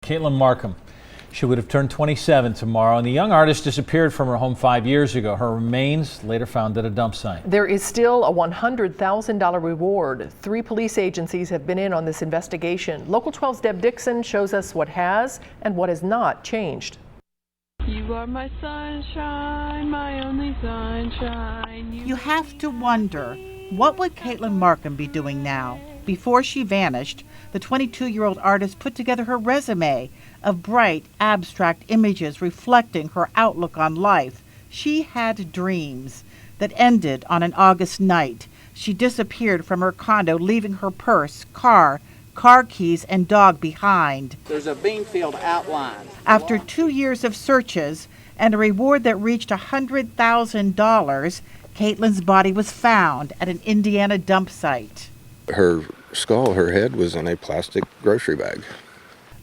Katelyn Markham. She would have turned 27 tomorrow, and the young artist disappeared from her home 5 years ago. Her remains later found at a dump site. There is still a $100,000 reward. 3 police agencies have been in on this investigation. Local 12's Deb Dixon shows us what has and what has not changed. You are my sunshine, my only sunshine. You have to wonder, what would Katelyn Markham be doing now? Before she vanished, the 22-year-old artist put together her resume of bright, abstract images reflecting her outlook on life. She had dreams that ended on an August night. She disappeared from her condo, leaving her purse, car keys, and dog behind. There's a bean field outline. After 2 years of searches and a reward that reached $100,000, Katelyn's body was found at an Indiana dump site. Her skull, her head was in a plastic grocery bag.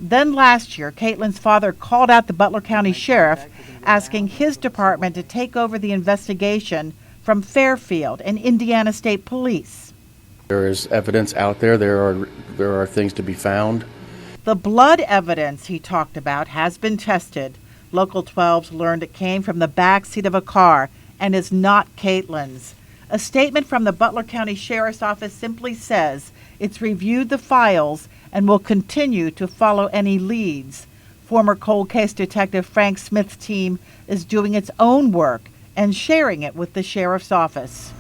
Then last year, Katelyn's father called out the Butler County Sheriff, asking his department to take over the investigation from Fairfield and Indiana State Police. There is evidence out there. There are things to be found. The blood evidence he talked about has been tested. Local 12's learned it came from the back seat of a car and is not Katelyn's. A statement from the Butler County Sheriff's Office simply says it's reviewed the files and will continue to follow any leads. Former cold case detective Frank Smith's team is doing its own work and sharing it with the Sheriff's Office.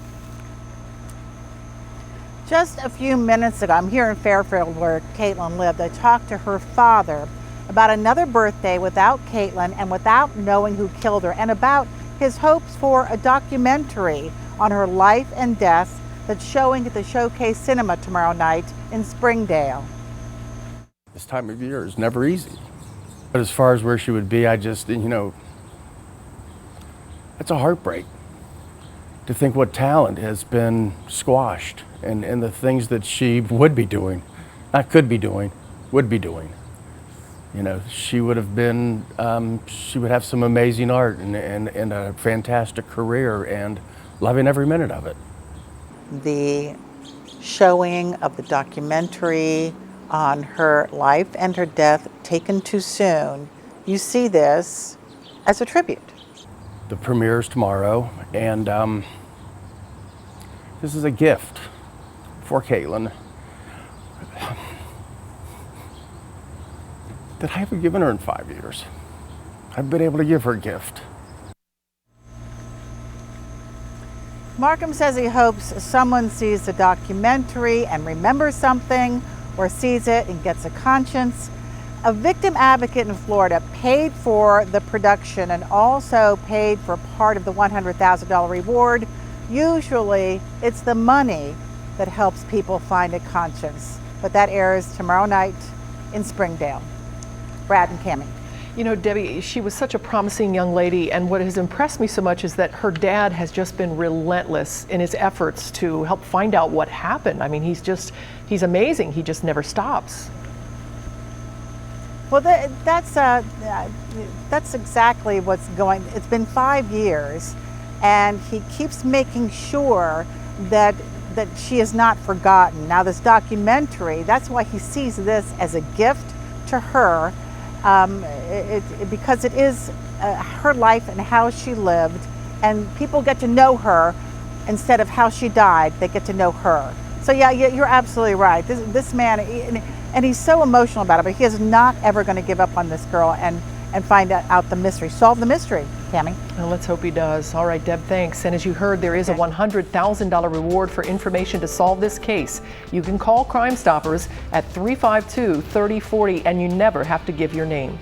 Just a few minutes ago, I'm here in Fairfield where Katelyn lived. I talked to her father about another birthday without Katelyn and without knowing who killed her, and about his hopes for a documentary on her life and death that's showing at the Showcase Cinema tomorrow night in Springdale. This time of year is never easy. But as far as where she would be, it's a heartbreak to think what talent has been squashed and the things that she would be doing, not could be doing, would be doing. She would have been, she would have some amazing art and a fantastic career, and loving every minute of it. The showing of the documentary on her life and her death taken too soon, you see this as a tribute. The premiere is tomorrow, and this is a gift for Katelyn that I haven't given her in 5 years. I've been able to give her a gift. Markham says he hopes someone sees the documentary and remembers something, or sees it and gets a conscience. A victim advocate in Florida paid for the production and also paid for part of the $100,000 reward. Usually it's the money that helps people find a conscience, but that airs tomorrow night in Springdale. Brad and Cammie. Debbie, she was such a promising young lady, and what has impressed me so much is that her dad has just been relentless in his efforts to help find out what happened. I mean, he's amazing. He just never stops. Well, that's exactly what's going. It's been 5 years, and he keeps making sure that she is not forgotten. Now, this documentary, that's why he sees this as a gift to her. Because it is her life and how she lived, and people get to know her instead of how she died. They get to know her. So yeah, you're absolutely right. This man, and he's so emotional about it, but he is not ever going to give up on this girl and find out the mystery, solve the mystery. Cammie? Well, let's hope he does. All right, Deb, thanks. And as you heard, there is a $100,000 reward for information to solve this case. You can call Crime Stoppers at 352-3040, and you never have to give your name.